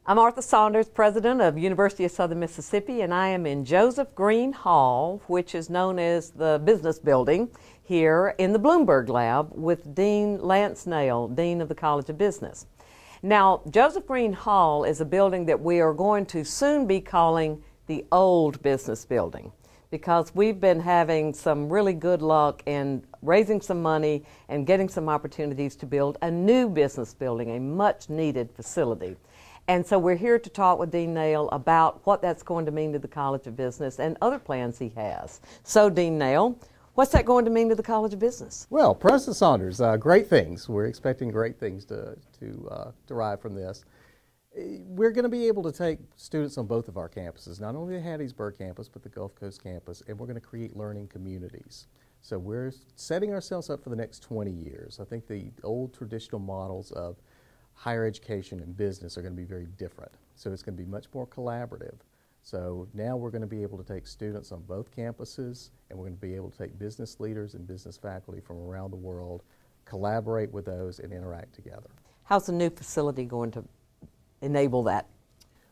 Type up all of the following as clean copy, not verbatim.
I'm Arthur Saunders, president of University of Southern Mississippi, and I am in Joseph Green Hall, which is known as the Business Building, here in the Bloomberg Lab with Dean Lance Nail, Dean of the College of Business. Now, Joseph Green Hall is a building that we are going to soon be calling the Old Business Building, because we've been having some really good luck in raising some money and getting some opportunities to build a new business building, a much needed facility. And so we're here to talk with Dean Nail about what that's going to mean to the College of Business and other plans he has. So, Dean Nail, what's that going to mean to the College of Business? Well, President Saunders, great things. We're expecting great things to derive from this. We're going to be able to take students on both of our campuses, not only the Hattiesburg campus, but the Gulf Coast campus, and we're going to create learning communities. So we're setting ourselves up for the next 20 years. I think the old traditional models of higher education and business are going to be very different. So it's going to be much more collaborative. So now we're going to be able to take students on both campuses, and we're going to be able to take business leaders and business faculty from around the world, collaborate with those, and interact together. How's the new facility going to enable that?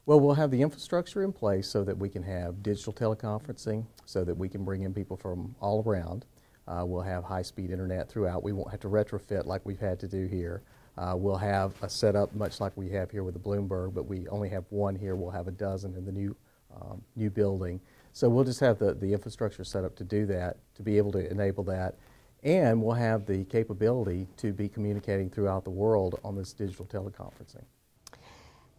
Well, we'll have the infrastructure in place so that we can have digital teleconferencing, so that we can bring in people from all around. We'll have high-speed internet throughout. We won't have to retrofit like we've had to do here. We'll have a setup much like we have here with the Bloomberg, but we only have one here. We'll have a dozen in the new building. So we'll just have the infrastructure set up to do that, to be able to enable that. And we'll have the capability to be communicating throughout the world on this digital teleconferencing.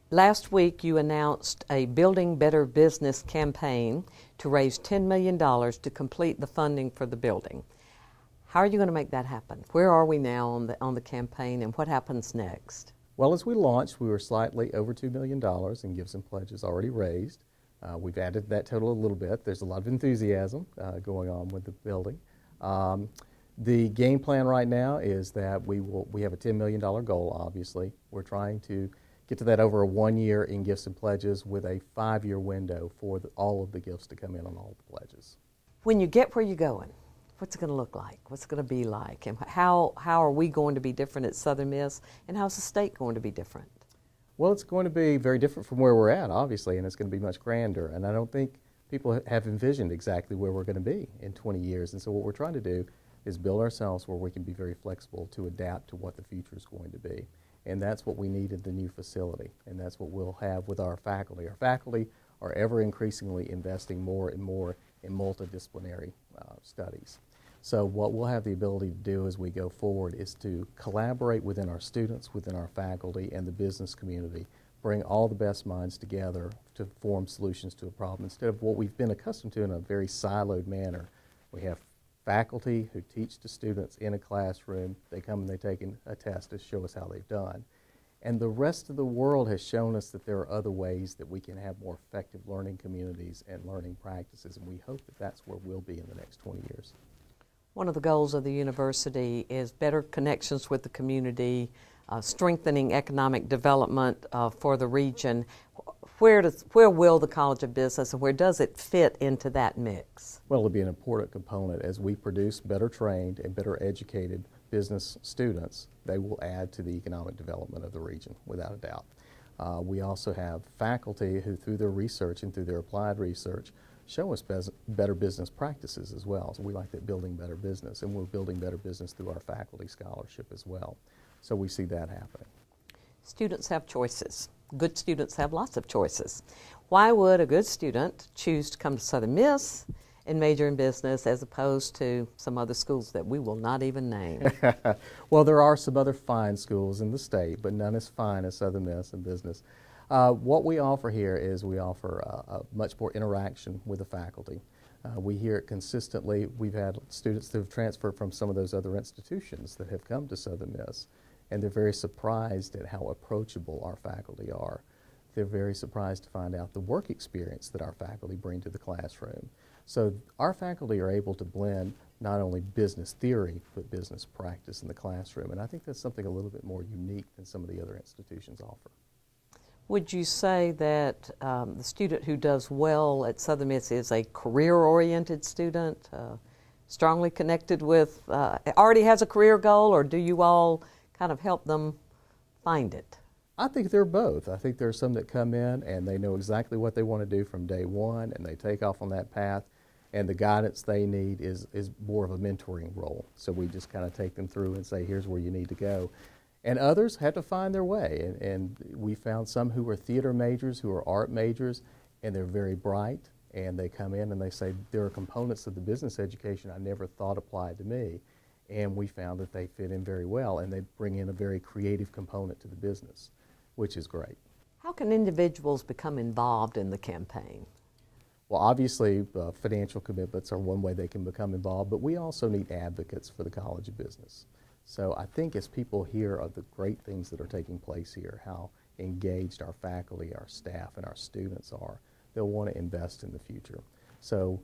Last week you announced a Building Better Business campaign to raise $10 million to complete the funding for the building. How are you going to make that happen? Where are we now on the campaign, and what happens next? Well, as we launched, we were slightly over $2 million in gifts and pledges already raised. We've added that total a little bit. There's a lot of enthusiasm going on with the building. The game plan right now is that we have a $10 million goal, obviously. We're trying to get to that over a 1 year in gifts and pledges with a 5-year window for all of the gifts to come in on all the pledges. When you get where you're going, what's it going to look like? What's it going to be like? And how are we going to be different at Southern Miss? And how's the state going to be different? Well, it's going to be very different from where we're at, obviously, and it's going to be much grander. And I don't think people have envisioned exactly where we're going to be in 20 years. And so what we're trying to do is build ourselves where we can be very flexible to adapt to what the future is going to be. And that's what we need in the new facility. And that's what we'll have with our faculty. Our faculty are ever increasingly investing more and more in multidisciplinary studies. So what we'll have the ability to do as we go forward is to collaborate within our students, within our faculty, and the business community, bring all the best minds together to form solutions to a problem instead of what we've been accustomed to in a very siloed manner. We have faculty who teach the students in a classroom. They come and they take a test to show us how they've done. And the rest of the world has shown us that there are other ways that we can have more effective learning communities and learning practices, and we hope that that's where we'll be in the next 20 years. One of the goals of the university is better connections with the community, strengthening economic development for the region. Where will the College of Business and where does it fit into that mix? Well, it'll be an important component as we produce better trained and better educated business students. They will add to the economic development of the region, without a doubt. We also have faculty who, through their research and through their applied research, show us better business practices as well. So we like that building better business, and we're building better business through our faculty scholarship as well. So we see that happening. Students have choices. Good students have lots of choices. Why would a good student choose to come to Southern Miss and major in business as opposed to some other schools that we will not even name? Well, there are some other fine schools in the state, but none as fine as Southern Miss in business. What we offer here is we offer a much more interaction with the faculty. We hear it consistently. We've had students that have transferred from some of those other institutions that have come to Southern Miss, and they're very surprised at how approachable our faculty are. They're very surprised to find out the work experience that our faculty bring to the classroom. So our faculty are able to blend not only business theory, but business practice in the classroom, and I think that's something a little bit more unique than some of the other institutions offer. Would you say that the student who does well at Southern Miss is a career-oriented student, strongly connected with, already has a career goal, or do you all kind of help them find it? I think they're both. I think there are some that come in and they know exactly what they want to do from day one, and they take off on that path, and the guidance they need is more of a mentoring role. So we just kind of take them through and say, here's where you need to go. And others have to find their way, and we found some who are theater majors, who are art majors, and they're very bright, and they come in and they say, there are components of the business education I never thought applied to me. And we found that they fit in very well, and they bring in a very creative component to the business, which is great. How can individuals become involved in the campaign? Well, obviously, financial commitments are one way they can become involved, but we also need advocates for the College of Business. So I think as people hear of the great things that are taking place here, how engaged our faculty, our staff, and our students are, they'll want to invest in the future. So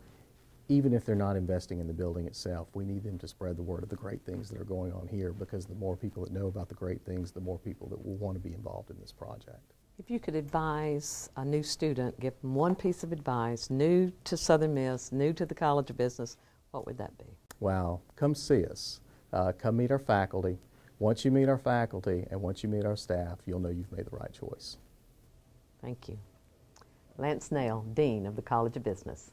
even if they're not investing in the building itself, we need them to spread the word of the great things that are going on here, because the more people that know about the great things, the more people that will want to be involved in this project. If you could advise a new student, give them one piece of advice, new to Southern Miss, new to the College of Business, what would that be? Wow, come see us. Come meet our faculty. Once you meet our faculty and once you meet our staff, you'll know you've made the right choice. Thank you. Lance Nail, Dean of the College of Business.